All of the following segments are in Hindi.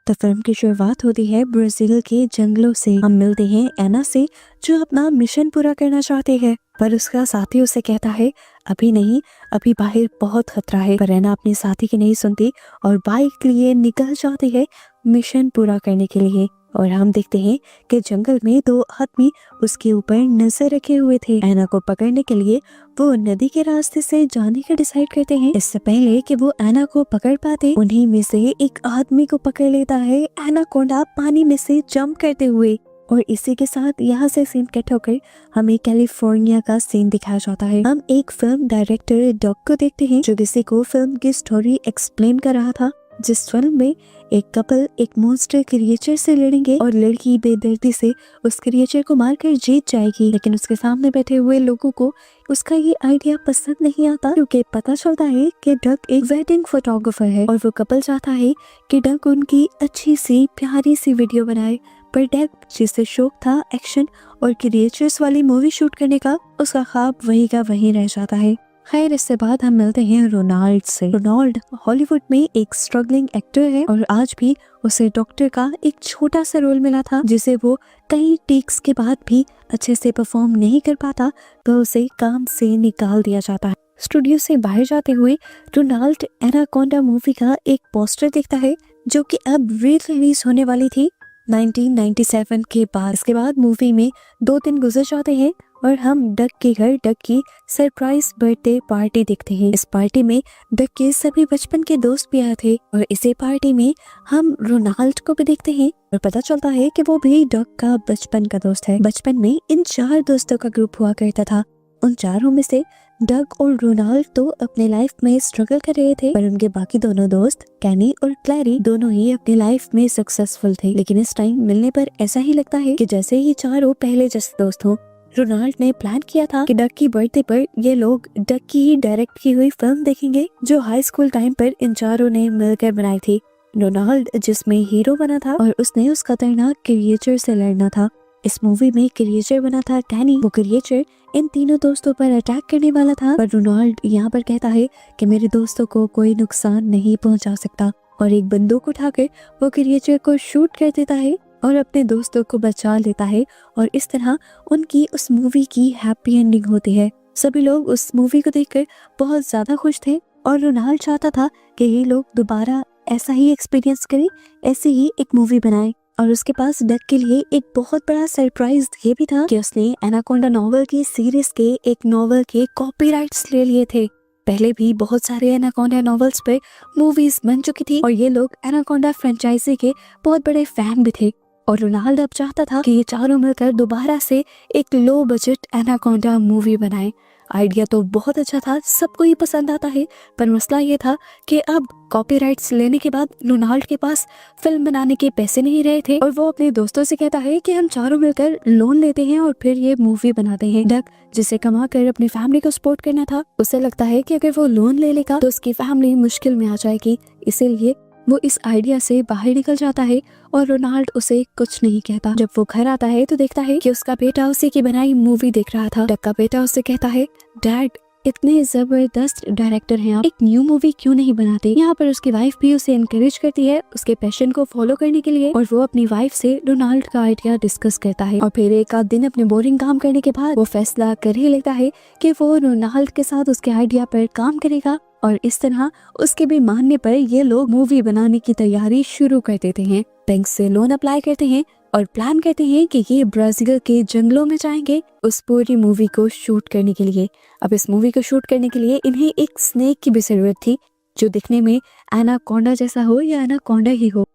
तो फिल्म की शुरुआत होती है ब्राजील के जंगलों से। हम मिलते हैं एना से, जो अपना मिशन पूरा करना चाहते हैं, पर उसका साथी उसे कहता है अभी नहीं, अभी बाहर बहुत खतरा है। पर एना अपने साथी की नहीं सुनती और बाइक लिए निकल जाती है मिशन पूरा करने के लिए। और हम देखते हैं कि जंगल में दो आदमी उसके ऊपर नजर रखे हुए थे। एना को पकड़ने के लिए वो नदी के रास्ते से जाने का डिसाइड करते हैं। इससे पहले कि वो एना को पकड़ पाते, उन्हीं में से एक आदमी को पकड़ लेता है एनाकोंडा पानी में से जंप करते हुए। और इसी के साथ यहाँ से सीन कट होकर हमें कैलिफोर्निया का सीन दिखाया जाता है। हम एक फिल्म डायरेक्टर डॉग को देखते हैं जो किसी को फिल्म की स्टोरी एक्सप्लेन कर रहा था, जिस फिल्म में एक कपल एक मॉन्स्टर क्रिएचर से लड़ेंगे और लड़की बेदर्दी से उस क्रिएचर को मारकर जीत जाएगी। लेकिन उसके सामने बैठे हुए लोगों को उसका ये आइडिया पसंद नहीं आता, क्योंकि पता चलता है कि डक एक वेडिंग फोटोग्राफर है और वो कपल चाहता है कि डक उनकी अच्छी सी प्यारी सी वीडियो बनाए। पर डक, जिसे शौक था एक्शन और क्रिएचर्स वाली मूवी शूट करने का, उसका ख्वाब वही का वही रह जाता है। खैर, इससे बाद हम मिलते हैं रोनाल्ड से। रोनाल्ड हॉलीवुड में एक स्ट्रगलिंग एक्टर है और आज भी उसे डॉक्टर का एक छोटा सा रोल मिला था, जिसे वो कई टेक्स के बाद भी अच्छे से परफॉर्म नहीं कर पाता, तो उसे काम से निकाल दिया जाता है। स्टूडियो से बाहर जाते हुए रोनाल्ड एनाकोंडा मूवी का एक पोस्टर देखता है, जो कि अब री रिलीज होने वाली थी 1997 के बाद। इसके बाद मूवी में 2 दिन गुजर जाते हैं और हम डक के घर डक की सरप्राइज बर्थडे पार्टी देखते हैं। इस पार्टी में डक के सभी बचपन के दोस्त भी आए थे और इसी पार्टी में हम रोनाल्ड को भी देखते हैं और पता चलता है कि वो भी डक का बचपन का दोस्त है। बचपन में इन 4 दोस्तों का ग्रुप हुआ करता था। उन चारों में से डक और रोनाल्ड तो अपने लाइफ में स्ट्रगल कर रहे थे, पर उनके बाकी दोनों दोस्त कैनी और क्लैरी दोनों ही अपनी लाइफ में सक्सेसफुल थे। लेकिन इस टाइम मिलने पर ऐसा ही लगता है कि जैसे ही चारों पहले जैसे दोस्त हों। रोनाल्ड ने प्लान किया था कि डक की बर्थडे पर ये लोग डक की ही डायरेक्ट की हुई फिल्म देखेंगे, जो हाई स्कूल टाइम पर इन चारों ने मिलकर बनाई थी। रोनाल्ड जिसमें हीरो बना था और उसने उस खतरनाक क्रिएचर से लड़ना था। इस मूवी में क्रिएचर बना था कैनी। वो क्रिएचर इन तीनों दोस्तों पर अटैक करने वाला था, पर रोनाल्ड यहाँ पर कहता है कि मेरे दोस्तों को कोई नुकसान नहीं पहुंचा सकता, और एक बंदूक उठाकर वो क्रिएचर को शूट कर देता है और अपने दोस्तों को बचा लेता है। और इस तरह उनकी उस मूवी की हैप्पी एंडिंग होती है। सभी लोग उस मूवी को देखकर बहुत ज्यादा खुश थे और रोनाल्ड चाहता था कि ये लोग दोबारा ऐसा ही एक्सपीरियंस करें, ऐसी ही एक मूवी बनाए। और उसके पास डक के लिए एक बहुत बड़ा सरप्राइज ये भी था कि उसने एनाकोंडा नॉवल की सीरीज के एक नॉवल के कॉपीराइट्स ले लिए थे। पहले भी बहुत सारे एनाकोंडा नॉवेल्स पे मूवीज बन चुकी थी और ये लोग एनाकोंडा फ्रेंचाइजी के बहुत बड़े फैन भी थे। और रोनाल्ड अब चाहता था कि ये चारों मिलकर दोबारा से एक लो बजट एनाकोंडा मूवी बनाए। आइडिया तो बहुत अच्छा था, सबको ही पसंद आता है, पर मसला ये था कि अब कॉपीराइट्स लेने के बाद रोनाल्ड के पास फिल्म बनाने के पैसे नहीं रहे थे और वो अपने दोस्तों से कहता है कि हम चारों मिलकर लोन लेते हैं और फिर ये मूवी बनाते हैं। डक, जिसे कमा कर अपनी फैमिली को सपोर्ट करना था, उसे लगता है कि अगर वो लोन ले लेगा तो उसकी फैमिली मुश्किल में आ जाएगी, इसीलिए वो इस आइडिया से बाहर निकल जाता है और रोनाल्ड उसे कुछ नहीं कहता। जब वो घर आता है तो देखता है कि उसका बेटा उसी की बनाई मूवी देख रहा था। डक का बेटा उससे कहता है, डैड, इतने जबरदस्त डायरेक्टर हैं आप, एक न्यू मूवी क्यों नहीं बनाते। यहाँ पर उसकी वाइफ भी उसे एनकरेज करती है उसके पैशन को फॉलो करने के लिए, और वो अपनी वाइफ से रोनाल्ड का आइडिया डिस्कस करता है। और फिर एक आध दिन अपने बोरिंग काम करने के बाद वो फैसला कर ही लेता है कि वो रोनाल्ड के साथ उसके आइडिया पर काम करेगा। और इस तरह उसके भी मानने पर ये लोग मूवी बनाने की तैयारी शुरू कर देते हैं। बैंक से लोन अप्लाई करते हैं और प्लान करते हैं कि ये ब्राजील के जंगलों में जाएंगे उस पूरी मूवी को शूट करने के लिए। अब इस मूवी को शूट करने के लिए इन्हें एक स्नेक की भी जरूरत थी, जो दिखने में एनाकोंडा जैसा हो या एनाकोंडा ही हो।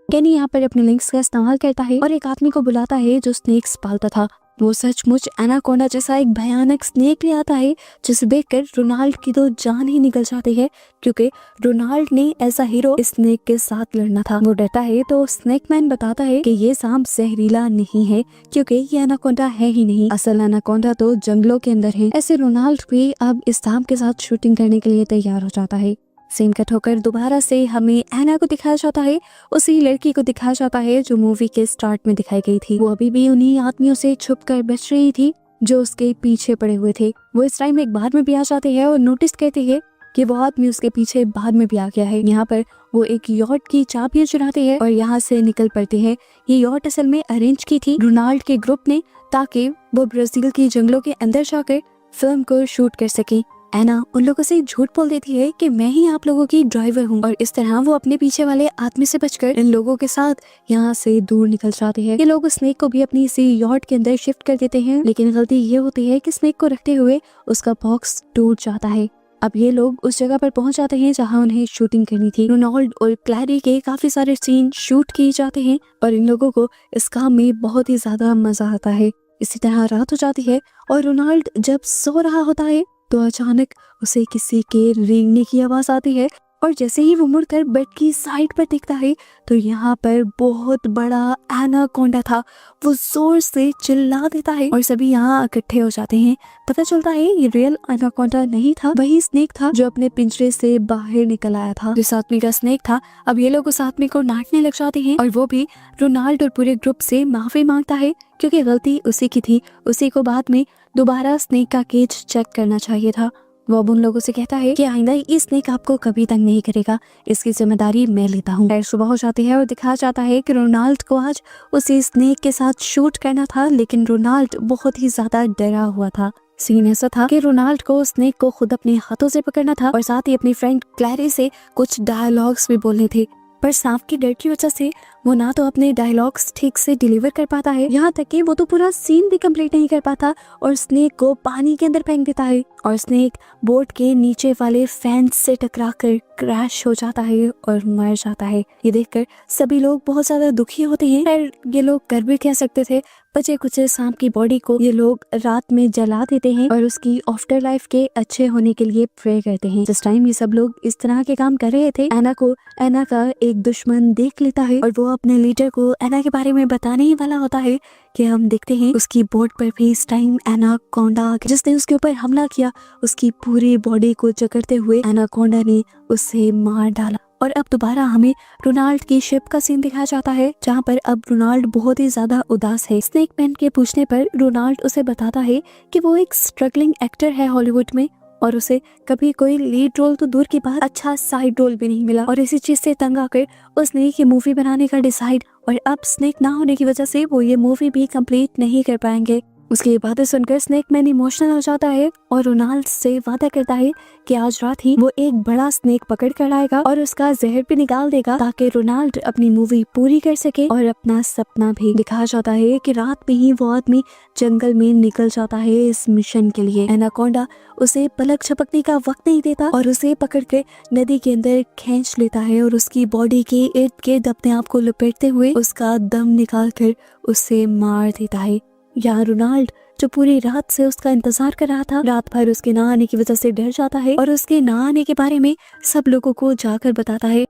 कैनी यहाँ पर अपने लिंक्स का इस्तेमाल करता है और एक आदमी को बुलाता है जो स्नेक्स पालता था। वो सचमुच एनाकोंडा जैसा एक भयानक स्नेक ले आता है, जिसे देखकर रोनाल्ड की तो जान ही निकल जाती है, क्योंकि रोनाल्ड ने ऐसा हीरो स्नेक के साथ लड़ना था। वो डरता है तो स्नेक मैन बताता है कि ये सांप जहरीला नहीं है, क्योंकि ये एनाकोंडा है ही नहीं, असल एनाकोंडा तो जंगलों के अंदर है। ऐसे रोनाल्ड भी अब इस सांप के साथ शूटिंग करने के लिए तैयार हो जाता है। सीन कट होकर दोबारा से हमें एना को दिखाया जाता है, उसी लड़की को दिखाया जाता है जो मूवी के स्टार्ट में दिखाई गई थी। वो अभी भी उन्हीं आदमियों से छुपकर बच रही थी जो उसके पीछे पड़े हुए थे। वो इस टाइम एक बार में भी आ जाती है और नोटिस करती है कि वो आदमी उसके पीछे बाद में भी आ गया है। यहाँ पर वो एक यॉट की चाबियां चुराते हैं और यहाँ से निकल पड़ते हैं। ये यॉट असल में अरेंज की थी रोनाल्ड के ग्रुप ने, ताकि वो ब्राजील के जंगलों के अंदर जाकर फिल्म को शूट कर सके। एना उन लोगों से झूठ बोल देती है कि मैं ही आप लोगों की ड्राइवर हूँ, और इस तरह वो अपने पीछे वाले आदमी से बचकर इन लोगों के साथ यहाँ से दूर निकल जाते हैं। ये लोग स्नेक को भी अपनी इसी यॉट के अंदर शिफ्ट कर देते हैं, लेकिन गलती ये होती है कि स्नेक को रखते हुए उसका बॉक्स टूट जाता है। अब ये लोग उस जगह पर पहुंच जाते हैं जहां उन्हें शूटिंग करनी थी। रोनाल्ड और क्लैरी के काफी सारे सीन शूट किए जाते हैं और इन लोगों को इस काम में बहुत ही ज्यादा मजा आता है। इसी तरह रात हो जाती है और रोनाल्ड जब सो रहा होता है तो अचानक उसे किसी के रेंगने की आवाज आती है, और जैसे ही वो मुड़कर बेड की साइड पर देखता है तो यहाँ पर बहुत बड़ा एनाकोंडा था। वो जोर से चिल्ला देता है और सभी यहाँ इकट्ठे हो जाते हैं। पता चलता है ये रियल एनाकोंडा नहीं था, वही स्नेक था जो अपने पिंजरे से बाहर निकल आया था। जिस आदमी का स्नेक था, अब ये लोग उस आदमी को डांटने लग जाते हैं और वो भी रोनाल्ड और पूरे ग्रुप से माफी मांगता है, क्योंकि गलती उसी की थी। उसी को बाद में दोबारा स्नेक का केज चेक करना चाहिए था। वो अब उन लोगों से कहता है कि आइंदा ये स्नेक आपको कभी तंग नहीं करेगा, इसकी जिम्मेदारी मैं लेता हूँ। खैर सुबह हो जाती है और दिखाया जाता है कि रोनाल्ड को आज उसी स्नेक के साथ शूट करना था, लेकिन रोनाल्ड बहुत ही ज्यादा डरा हुआ था। सीन ऐसा था कि रोनाल्ड को स्नेक को खुद अपने हाथों से पकड़ना था और साथ ही अपनी फ्रेंड क्लैरी से कुछ डायलॉग्स भी बोलने थे, पर सांप की डर की वजह से वो ना तो अपने डायलॉग्स ठीक से डिलीवर कर पाता है, यहाँ तक कि वो तो पूरा सीन भी कंप्लीट नहीं कर पाता और स्नेक को पानी के अंदर फेंक देता है और स्नेक बोट के नीचे वाले फेंस से टकराकर क्रैश हो जाता है और मर जाता है। ये देखकर सभी लोग बहुत ज्यादा दुखी होते हैं। खैर ये लोग कर भी कह सकते थे, बचे कुछ सांप की बॉडी को ये लोग रात में जला देते हैं और उसकी आफ्टर लाइफ के अच्छे होने के लिए प्रे करते हैं। जिस टाइम ये सब लोग इस तरह के काम कर रहे थे, एना को एना का एक दुश्मन देख लेता है और वो अपने लीडर को एना के बारे में बताने ही वाला होता है कि हम देखते हैं उसकी बोट पर भी इस टाइम एनाकोंडा जिसने उसके ऊपर हमला किया, उसकी पूरी बॉडी को जकड़ते हुए एनाकोंडा ने उसे मार डाला। और अब दोबारा हमें रोनाल्ड की शिप का सीन दिखाया जाता है, जहाँ पर अब रोनाल्ड बहुत ही ज्यादा उदास है। स्नेक मैन के पूछने पर रोनाल्ड उसे बताता है कि वो एक स्ट्रगलिंग एक्टर है हॉलीवुड में और उसे कभी कोई लीड रोल तो दूर की बात अच्छा साइड रोल भी नहीं मिला, और इसी चीज से तंग आकर उसने ये मूवी बनाने का डिसाइड, और अब स्नेक ना होने की वजह से वो ये मूवी भी कंप्लीट नहीं कर पाएंगे। उसकी ये बातें सुनकर स्नेक मैन इमोशनल हो जाता है और रोनाल्ड से वादा करता है कि आज रात ही वो एक बड़ा स्नेक पकड़ कर आएगा और उसका जहर भी निकाल देगा, ताकि रोनाल्ड अपनी मूवी पूरी कर सके और अपना सपना भी। दिखाया जाता है कि रात में ही वो आदमी जंगल में निकल जाता है इस मिशन के लिए। एनाकोंडा उसे पलक झपकने का वक्त नहीं देता और उसे पकड़ के नदी के अंदर खींच लेता है और उसकी बॉडी के इर्द गिर्द अपने आप को लपेटते हुए उसका दम निकाल कर उसे मार देता है। यहाँ रोनाल्ड जो पूरी रात से उसका इंतजार कर रहा था, रात भर उसके ना आने की वजह से डर जाता है और उसके ना आने के बारे में सब लोगों को जाकर बताता है।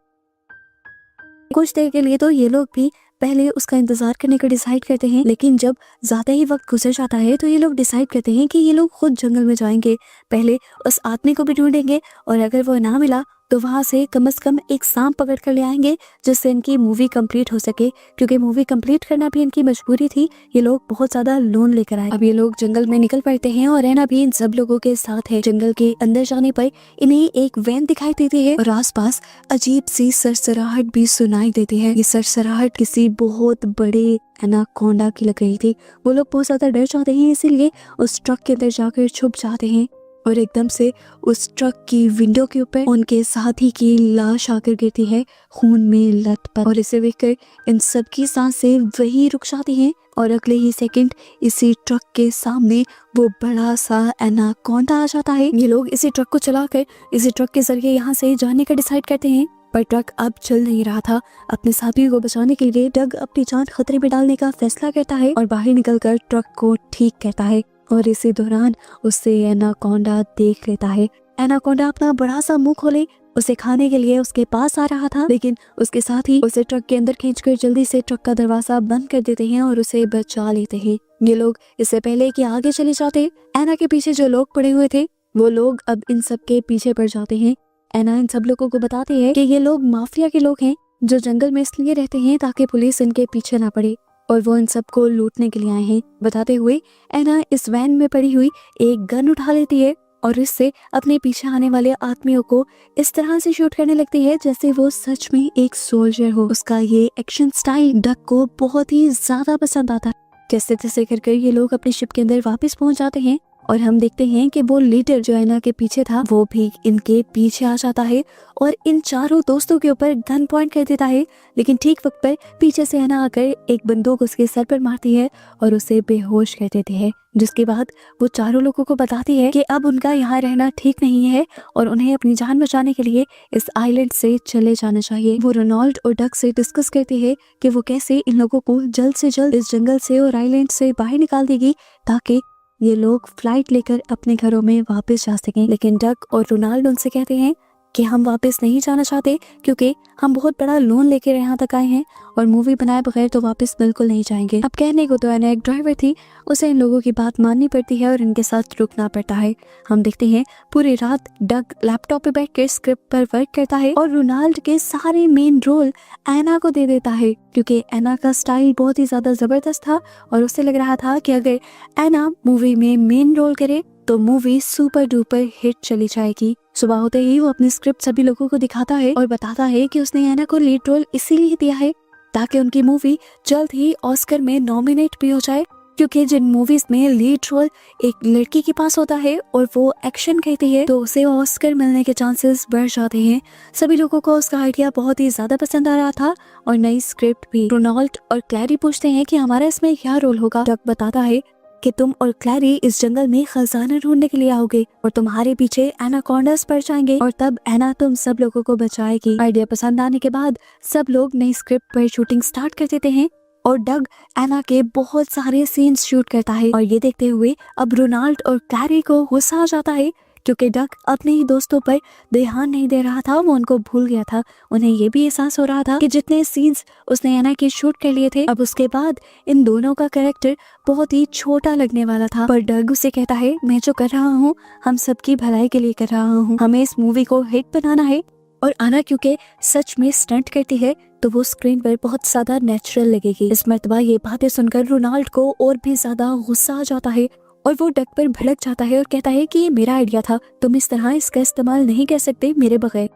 कुछ देर के लिए तो ये लोग भी पहले उसका इंतजार करने का डिसाइड करते हैं, लेकिन जब ज्यादा ही वक्त गुजर जाता है तो ये लोग डिसाइड करते हैं कि ये लोग खुद जंगल में जाएंगे, पहले उस आदमी को भी ढूंढेंगे और अगर वो ना मिला तो वहां से कम एक सांप पकड़ कर ले आएंगे, जिससे इनकी मूवी कंप्लीट हो सके, क्योंकि मूवी कंप्लीट करना भी इनकी मजबूरी थी। ये लोग बहुत ज्यादा लोन लेकर आए। अब ये लोग जंगल में निकल पड़ते हैं और एना भी इन सब लोगों के साथ है। जंगल के अंदर जाने पर इन्हें एक वैन दिखाई देती है और आसपास अजीब सी सरसराहट भी सुनाई देती है। ये सरसराहट किसी बहुत बड़े एनाकोंडा की लग रही थी। वो लोग बहुत ज्यादा डर जाते हैं, इसीलिए उस ट्रक के अंदर जाकर छुप जाते हैं और एकदम से उस ट्रक की विंडो के ऊपर उनके साथी की लाश आकर गिरती है खून में लथपथ, और इसे देखकर इन सब की सांसें वही रुक जाती हैं और अगले ही सेकंड इसी ट्रक के सामने वो बड़ा सा एनाकोंडा आ जाता है। ये लोग इसी ट्रक को चलाकर इसी ट्रक के जरिए यहाँ से जाने का डिसाइड करते हैं, पर ट्रक अब चल नहीं रहा था। अपने साथी को बचाने के लिए डग अपनी जान खतरे में डालने का फैसला करता है और बाहर निकलकर ट्रक को ठीक करता है और इसी दौरान उससे एनाकोंडा देख लेता है। एनाकोंडा अपना बड़ा सा मुंह खोले उसे खाने के लिए उसके पास आ रहा था, लेकिन उसके साथ ही उसे ट्रक के अंदर खींचकर जल्दी से ट्रक का दरवाजा बंद कर देते हैं और उसे बचा लेते हैं। ये लोग इससे पहले कि आगे चले जाते, एना के पीछे जो लोग पड़े हुए थे वो लोग अब इन सब के पीछे पड़ जाते हैं। एना इन सब लोगों को बताते हैं कि ये लोग माफिया के लोग हैं जो जंगल में इसलिए रहते हैं ताकि पुलिस इनके पीछे ना पड़े और वो इन सब को लूटने के लिए आए हैं। बताते हुए एना इस वैन में पड़ी हुई एक गन उठा लेती है और इससे अपने पीछे आने वाले आदमियों को इस तरह से शूट करने लगती है जैसे वो सच में एक सोल्जर हो। उसका ये एक्शन स्टाइल डक को बहुत ही ज्यादा पसंद आता है। जैसे तैसे कर ये लोग अपने शिप के अंदर वापस पहुंच जाते हैं और हम देखते हैं कि वो लीडर जो एना के पीछे था वो भी इनके पीछे आ जाता है और इन चारों दोस्तों के ऊपर गन पॉइंट कर देता है। लेकिन ठीक वक्त पर पीछे से एना आकर एक बंदूक उसके सर पर मारती है और उसे बेहोश कर देती है, जिसके बाद वो चारों लोगों को बताती है कि अब उनका यहाँ रहना ठीक नहीं है और उन्हें अपनी जान बचाने के लिए इस आइलैंड से चले जाना चाहिए। वो रोनाल्ड और डक से डिस्कस करती है कि वो कैसे इन लोगों को जल्द से जल्द इस जंगल से और आइलैंड से बाहर निकाल देगी ताकि ये लोग फ्लाइट लेकर अपने घरों में वापस जा सकें। लेकिन डक और रोनाल्ड उनसे कहते हैं कि हम वापस नहीं जाना चाहते क्योंकि हम बहुत बड़ा लोन लेकर यहाँ तक आए हैं और मूवी बनाए बगैर तो वापस बिल्कुल नहीं जाएंगे। अब कहने को तो एना एक ड्राइवर थी, उसे इन लोगों की बात माननी पड़ती है और इनके साथ रुकना पड़ता है। हम देखते हैं पूरी रात डक लैपटॉप पे बैठकर स्क्रिप्ट पर वर्क करता है और रोनाल्ड के सारे मेन रोल एना को दे देता है क्योंकि एना का स्टाइल बहुत ही ज्यादा जबरदस्त था और उसे लग रहा था कि अगर एना मूवी में मेन रोल करे तो मूवी सुपर डुपर हिट चली जाएगी। सुबह होते ही वो अपनी स्क्रिप्ट सभी लोगों को दिखाता है और बताता है कि उसने एना को लीड रोल इसीलिए दिया है ताकि उनकी मूवी जल्द ही ऑस्कर में नॉमिनेट भी हो जाए, क्योंकि जिन मूवीज में लीड रोल एक लड़की के पास होता है और वो एक्शन कहती है तो उसे ऑस्कर मिलने के चांसेस बढ़ जाते हैं। सभी लोगों को उसका आइडिया बहुत ही ज्यादा पसंद आ रहा था और नई स्क्रिप्ट भी। रोनाल्ड और क्लैरी पूछते हैं कि हमारा इसमें क्या रोल होगा। डक बताता है कि तुम और क्लैरी इस जंगल में खजाना ढूंढने के लिए आओगे और तुम्हारे पीछे एनाकोंडास पड़ जाएंगे और तब एना तुम सब लोगों को बचाएगी। आइडिया पसंद आने के बाद सब लोग नई स्क्रिप्ट पर शूटिंग स्टार्ट कर देते हैं और डग एना के बहुत सारे सीन्स शूट करता है। और ये देखते हुए अब रोनाल्ड और क्लैरी को गुस्सा आ जाता है क्योंकि डक अपने ही दोस्तों पर ध्यान नहीं दे रहा था, वो उनको भूल गया था। उन्हें ये भी एहसास हो रहा था कि जितने सीन्स उसने एना के शूट कर लिए थे अब उसके बाद इन दोनों का कैरेक्टर बहुत ही छोटा लगने वाला था। पर डग उसे कहता है मैं जो कर रहा हूँ हम सबकी भलाई के लिए कर रहा हूँ, हमें इस मूवी को हिट बनाना है। और आना क्योंकि सच में स्टंट करती है तो वो स्क्रीन पर बहुत ज्यादा नेचुरल लगेगी। इस मर्तबा ये बातें सुनकर रोनाल्ड को और भी ज्यादा गुस्सा आ जाता है और वो डक पर भड़क जाता है और कहता है कि ये मेरा आइडिया था, तुम इस तरह इसका इस्तेमाल नहीं कर सकते मेरे बगैर।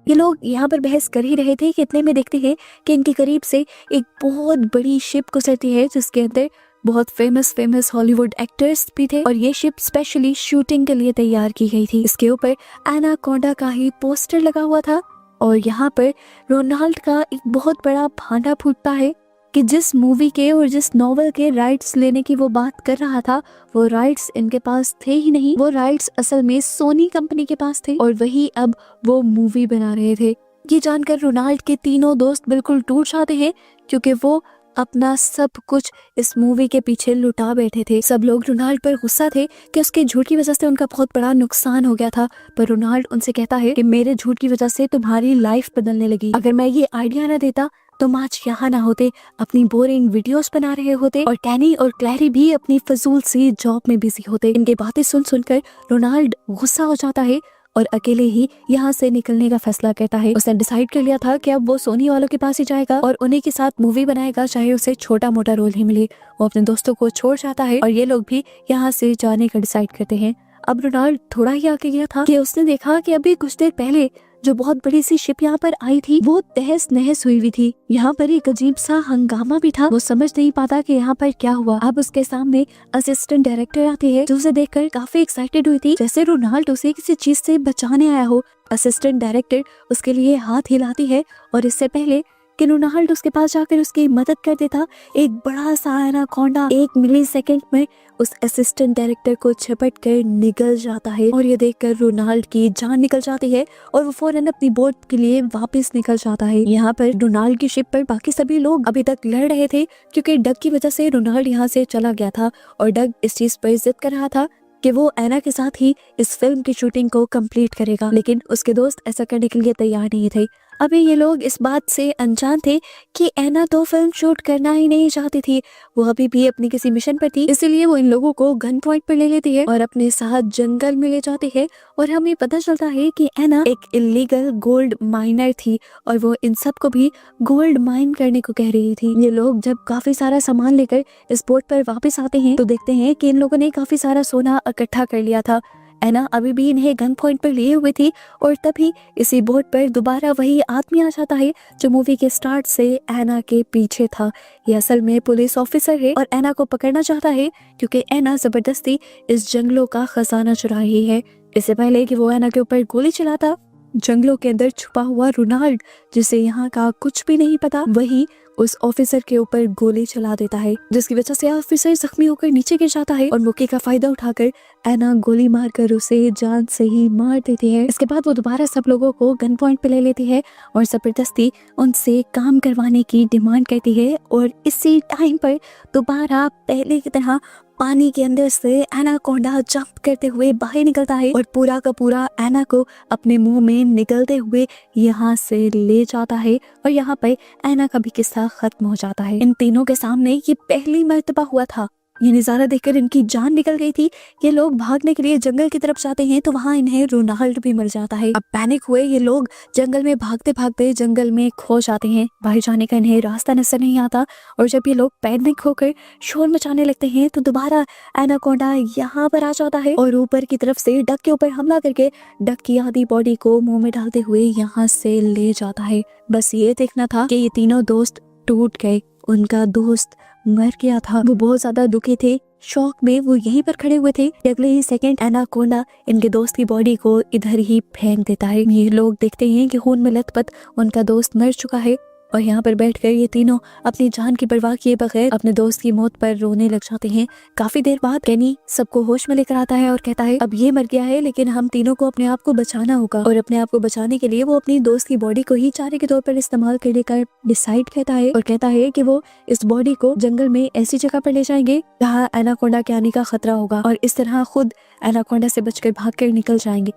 ये लोग यहाँ पर बहस कर ही रहे थे कि इतने में देखते हैं कि इनके करीब से एक बहुत बड़ी शिप गुजरती है जिसके अंदर बहुत फेमस हॉलीवुड एक्टर्स भी थे और ये शिप स्पेशली शूटिंग के लिए तैयार की गई थी। इसके ऊपर एनाकोंडा का ही पोस्टर लगा हुआ था और यहाँ पर रोनाल्ड का एक बहुत बड़ा भांडा फूटता है कि जिस मूवी के और जिस नॉवेल के राइट्स लेने की वो बात कर रहा था वो राइट्स इनके पास थे ही नहीं। वो राइट्स असल में सोनी कंपनी के पास थे और वही अब वो मूवी बना रहे थे। ये जानकर रोनाल्ड के तीनों दोस्त बिल्कुल टूट जाते हैं क्योंकि वो अपना सब कुछ इस मूवी के पीछे लुटा बैठे थे। सब लोग रोनाल्ड पर गुस्सा थे कि उसके झूठ की वजह से उनका बहुत बड़ा नुकसान हो गया था। पर रोनाल्ड उनसे कहता है कि मेरे झूठ की वजह से तुम्हारी लाइफ बदलने लगी। अगर मैं ये आइडिया ना देता तुम आज यहाँ ना होते, अपनी बोरिंग वीडियोस बना रहे होते और कैनी और क्लैरी भी अपनी फजूल सी जॉब में बिजी होते। इनके बातें सुन सुनकर रोनाल्ड गुस्सा हो जाता है और अकेले ही यहाँ से निकलने का फैसला करता है। उसने डिसाइड कर लिया था कि अब वो सोनी वालों के पास ही जाएगा और उन्हीं के साथ मूवी बनाएगा चाहे उसे छोटा मोटा रोल ही मिले। वो अपने दोस्तों को छोड़ जाता है और ये लोग भी यहाँ से जाने का डिसाइड करते हैं। अब रोनाल्ड थोड़ा ही आगे गया था कि उसने देखा कि अभी कुछ देर पहले जो बहुत बड़ी सी शिप यहाँ पर आई थी वो तहस नहस हुई हुई थी। यहाँ पर एक अजीब सा हंगामा भी था। वो समझ नहीं पाता कि यहाँ पर क्या हुआ। अब उसके सामने असिस्टेंट डायरेक्टर आती है जो उसे देखकर काफी एक्साइटेड हुई थी जैसे रोनाल्ड उसे किसी चीज से बचाने आया हो। असिस्टेंट डायरेक्टर उसके लिए हाथ हिलाती है और इससे पहले कि रोनाल्ड उसके पास जाकर उसकी मदद कर देता एक बड़ा सा एनाकोंडा 1 मिलीसेकंड में उस असिस्टेंट डायरेक्टर को झपट कर निगल जाता है और ये देखकर रोनाल्ड की जान निकल जाती है और वो फौरन अपनी बोट के लिए वापस निकल जाता है। यहाँ पर रोनाल्ड की शिप पर बाकी सभी लोग अभी तक लड़ रहे थे क्योंकि डग की वजह से रोनाल्ड यहाँ से चला गया था और डग इस चीज पर जिद कर रहा था कि वो एना के साथ ही इस फिल्म की शूटिंग को कंप्लीट करेगा, लेकिन उसके दोस्त ऐसा करने के लिए तैयार नहीं थे। अभी ये लोग इस बात से अनजान थे कि एना तो फिल्म शूट करना ही नहीं चाहती थी, वो अभी भी अपनी किसी मिशन पर थी। इसलिए वो इन लोगों को गन पॉइंट पर ले लेती है और अपने साथ जंगल में ले जाती है। और हमें पता चलता है कि एना एक इलीगल गोल्ड माइनर थी और वो इन सबको भी गोल्ड माइन करने को कह रही थी। ये लोग जब काफी सारा सामान लेकर इस बोट पर वापस आते हैं तो देखते हैं कि इन लोगों ने काफी सारा सोना इकट्ठा कर लिया था। एना अभी भी इन्हें गन पॉइंट पर लिए हुए थी और तभी इसी बोट पर दोबारा वही आदमी आ जाता है जो मूवी के स्टार्ट से एना के पीछे था। ये असल में पुलिस ऑफिसर है और एना को पकड़ना चाहता है क्योंकि एना जबरदस्ती इस जंगलों का खजाना चुरा रही है। इससे पहले कि वो एना के ऊपर गोली चलाता, जंगलों के अंदर छुपा हुआ रोनाल्ड, जिसे यहाँ का कुछ भी नहीं पता, वही उस ऑफिसर के ऊपर गोली चला देता है, जिसकी वजह से ऑफिसर जख्मी होकर नीचे गिर जाता है और मौके का फायदा उठाकर एना गोली मारकर उसे जान से ही मार देती है। इसके बाद वो दोबारा सब लोगों को गन पॉइंट पे ले लेती है और जबरदस्ती उनसे काम करवाने की डिमांड करती है। और इसी टाइम पर दोबारा पहले की तरह पानी के अंदर से एनाकोंडा जंप करते हुए बाहर निकलता है और पूरा का पूरा एना को अपने मुंह में निकलते हुए यहाँ से ले जाता है और यहाँ पर एना का भी किस्सा खत्म हो जाता है। इन तीनों के सामने ये पहली मर्तबा हुआ था। ये नज़ारा देखकर इनकी जान निकल गई थी। ये लोग भागने के लिए जंगल की तरफ जाते हैं तो वहाँ इन्हें रोनाल्ड भी मर जाता है। अब पैनिक हुए ये लोग जंगल में भागते भागते जंगल में खो जाते हैं। बाहर जाने का इन्हें रास्ता नजर नहीं आता और जब ये लोग पैनिक होकर शोर मचाने लगते हैं तो दोबारा एनाकोंडा यहाँ पर आ जाता है और ऊपर की तरफ से डक के ऊपर हमला करके डक की आधी बॉडी को मुंह में डालते हुए यहाँ से ले जाता है। बस ये देखना था कि ये तीनों दोस्त टूट गए, उनका दोस्त मर गया था। वो बहुत ज्यादा दुखी थे, शौक में वो यहीं पर खड़े हुए थे। अगले ही सेकंड एनाकोंडा इनके दोस्त की बॉडी को इधर ही फेंक देता है। ये लोग देखते हैं कि खून में लथपथ उनका दोस्त मर चुका है और यहाँ पर बैठकर ये तीनों अपनी जान की परवाह किए बगैर अपने दोस्त की मौत पर रोने लग जाते हैं। काफी देर बाद केनी सबको होश में लेकर आता है और कहता है अब ये मर गया है लेकिन हम तीनों को अपने आप को बचाना होगा। और अपने आप को बचाने के लिए वो अपनी दोस्त की बॉडी को ही चारे के तौर पर इस्तेमाल करने का डिसाइड करता है और कहता है कि वो इस बॉडी को जंगल में ऐसी जगह पर ले जाएंगे जहाँ एनाकोंडा के आने का खतरा होगा और इस तरह खुद एनाकोंडा से बचकर भागकर निकल जाएंगे।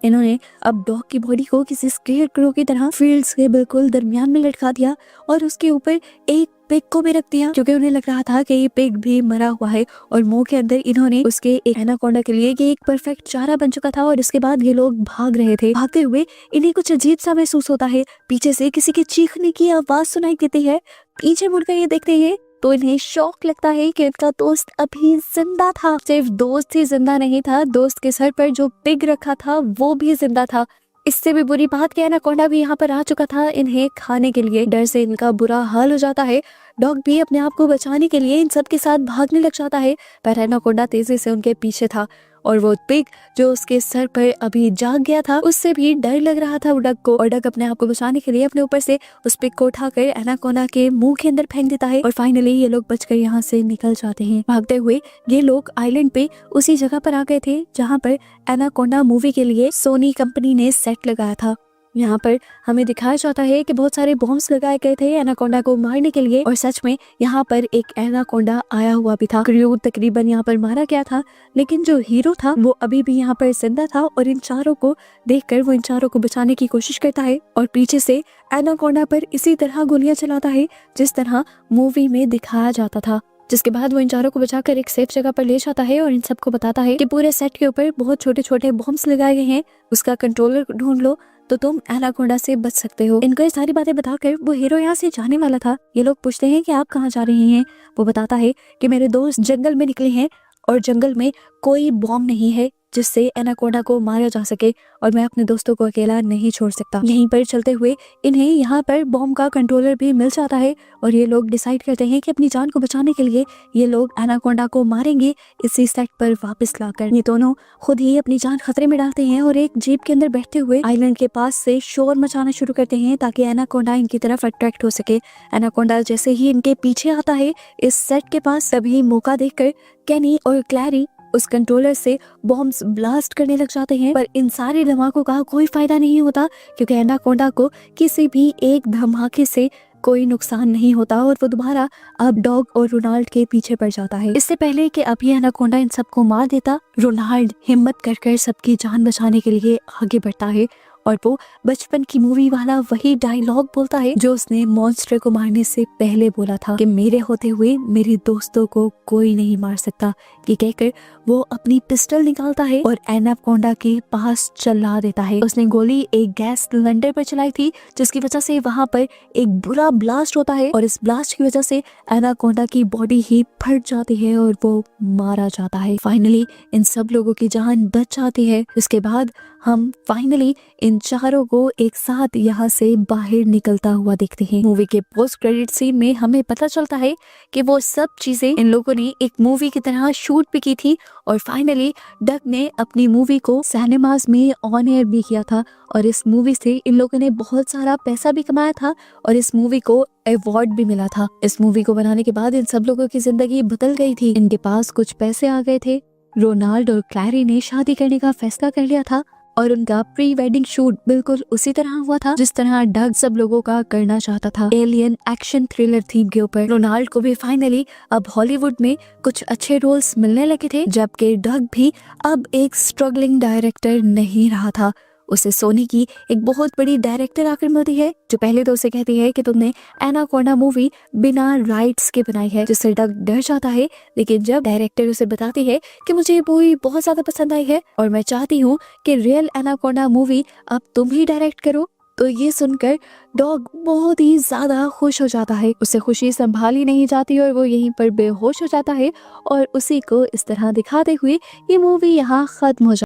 इन्होंने अब डॉग की बॉडी को किसी स्केयर क्रो की तरह फील्ड्स के बिल्कुल दरमियान में लटका दिया और उसके ऊपर एक पिग को भी रख दिया क्योंकि उन्हें लग रहा था कि ये पिग भी मरा हुआ है और मुंह के अंदर इन्होंने उसके एक एनाकोंडा के लिए ये एक परफेक्ट चारा बन चुका था। और इसके बाद ये लोग भाग रहे थे। भागते हुए इन्हें कुछ अजीब सा महसूस होता है, पीछे से किसी के चीखने की आवाज सुनाई देती है। पीछे मुड़कर ये देखते हैं तो इन्हें शौक लगता है कि इनका दोस्त अभी जिंदा था। सिर्फ दोस्त ही जिंदा नहीं था, दोस्त के सर पर जो पिग रखा था वो भी जिंदा था। इससे भी बुरी बात कि एनाकोंडा भी यहाँ पर आ चुका था इन्हें खाने के लिए। डर से इनका बुरा हाल हो जाता है। डॉग भी अपने आप को बचाने के लिए इन सब के साथ भागने लग जाता है पर एनाकोंडा तेजी से उनके पीछे था और वो पिग जो उसके सर पर अभी जाग गया था उससे भी डर लग रहा था डग को। और डग अपने आप को बचाने के लिए अपने ऊपर से उस पिग को उठाकर एनाकोंडा के मुंह के अंदर फेंक देता है और फाइनली ये लोग बचकर यहाँ से निकल जाते हैं। भागते हुए ये लोग आइलैंड पे उसी जगह पर आ गए थे जहाँ पर एनाकोंडा मूवी के लिए सोनी कंपनी ने सेट लगाया था। यहाँ पर हमें दिखाया जाता है कि बहुत सारे बॉम्ब्स लगाए गए थे एनाकोंडा को मारने के लिए और सच में यहाँ पर एक एनाकोंडा आया हुआ भी था। क्रू तकरीबन यहाँ पर मारा गया था लेकिन जो हीरो था वो अभी भी यहाँ पर जिंदा था और इन चारों को देखकर वो इन चारों को बचाने की कोशिश करता है और पीछे से एनाकोंडा पर इसी तरह गोलियां चलाता है जिस तरह मूवी में दिखाया जाता था। जिसके बाद वो इन चारों को बचाकर एक सेफ जगह पर ले जाता है और इन सबको बताता है कि पूरे सेट के ऊपर बहुत छोटे छोटे बॉम्ब्स लगाए गए हैं, उसका कंट्रोलर ढूंढ लो तो तुम एनाकोंडा से बच सकते हो। इनको ये सारी बातें बताकर वो हीरो यहाँ से जाने वाला था। ये लोग पूछते हैं कि आप कहाँ जा रहे हैं। वो बताता है कि मेरे दोस्त जंगल में निकले हैं और जंगल में कोई बॉम्ब नहीं है जिससे एनाकोंडा को मारा जा सके और मैं अपने दोस्तों को अकेला नहीं छोड़ सकता। यहीं पर चलते हुए इन्हें यहाँ पर बॉम्ब का कंट्रोलर भी मिल जाता है और ये लोग डिसाइड करते हैं कि अपनी जान को बचाने के लिए ये लोग एनाकोंडा को मारेंगे इसी सेट पर वापस लाकर। ये दोनों खुद ही अपनी जान खतरे में डालते हैं और एक जीप के अंदर बैठते हुए आइलैंड के पास से शोर मचाना शुरू करते हैं ताकि एनाकोंडा इनकी तरफ अट्रैक्ट हो सके। एनाकोंडा जैसे ही इनके पीछे आता है इस सेट के पास, तभी मौका देखकर केनी और क्लैरी उस कंट्रोलर से बॉम्ब्स ब्लास्ट करने लग जाते हैं पर इन सारे धमाकों का कोई फायदा नहीं होता क्योंकि एनाकोंडा को किसी भी एक धमाके से कोई नुकसान नहीं होता और वो दोबारा अब डॉग और रोनाल्ड के पीछे पड़ जाता है। इससे पहले कि अब ये एनाकोंडा इन सबको मार देता, रोनाल्ड हिम्मत कर सबकी जान बचाने के लिए आगे बढ़ता है और वो बचपन की मूवी वाला वही डायलॉग बोलता है जो उसने मॉन्स्टर को मारने से पहले बोला था कि मेरे होते हुए मेरे दोस्तों को कोई नहीं मार सकता। ये कहकर वो अपनी पिस्टल निकालता है और एनाकोंडा के पास चला देता है। उसने गोली एक गैस सिलेंडर पर चलाई थी जिसकी वजह से वहां पर एक बुरा ब्लास्ट होता है और इस ब्लास्ट की वजह से एनाकोंडा की बॉडी ही फट जाती है और वो मारा जाता है। फाइनली इन सब लोगों की जान बच जाती है। उसके बाद हम फाइनली इन चारों को एक साथ यहाँ से बाहर निकलता हुआ देखते हैं। मूवी के पोस्ट क्रेडिट सीन में हमें पता चलता है कि वो सब चीजें इन लोगों ने एक मूवी की तरह शूट भी की थी और फाइनली डग ने अपनी मूवी को सिनेमास में ऑन एयर भी किया था और इस मूवी से इन लोगों ने बहुत सारा पैसा भी कमाया था और इस मूवी को अवार्ड भी मिला था। इस मूवी को बनाने के बाद इन सब लोगों की जिंदगी बदल गई थी। इनके पास कुछ पैसे आ गए थे। रोनाल्ड और क्लैरी ने शादी करने का फैसला कर लिया था और उनका प्री वेडिंग शूट बिल्कुल उसी तरह हुआ था जिस तरह डग सब लोगों का करना चाहता था, एलियन एक्शन थ्रिलर थीम के ऊपर। रोनाल्ड को भी फाइनली अब हॉलीवुड में कुछ अच्छे रोल्स मिलने लगे थे, जबकि डग भी अब एक स्ट्रगलिंग डायरेक्टर नहीं रहा था। उसे सोनी की एक बहुत बड़ी डायरेक्टर आकर मिलती है जो पहले तो उसे कहती है कि तुमने एनाकोंडा मूवी बिना राइट्स के बनाई है, जिससे डग डर जाता है। लेकिन जब डायरेक्टर उसे बताती है कि मुझे ये मूवी बहुत ज्यादा पसंद आई है और मैं चाहती हूँ कि रियल एनाकोंडा मूवी अब तुम ही डायरेक्ट करो, तो ये सुनकर डॉग बहुत ही ज्यादा खुश हो जाता है। उसे खुशी संभाली नहीं जाती और वो यहीं पर बेहोश हो जाता है और उसी को इस तरह दिखाते हुए ये मूवी यहाँ खत्म हो जाती है।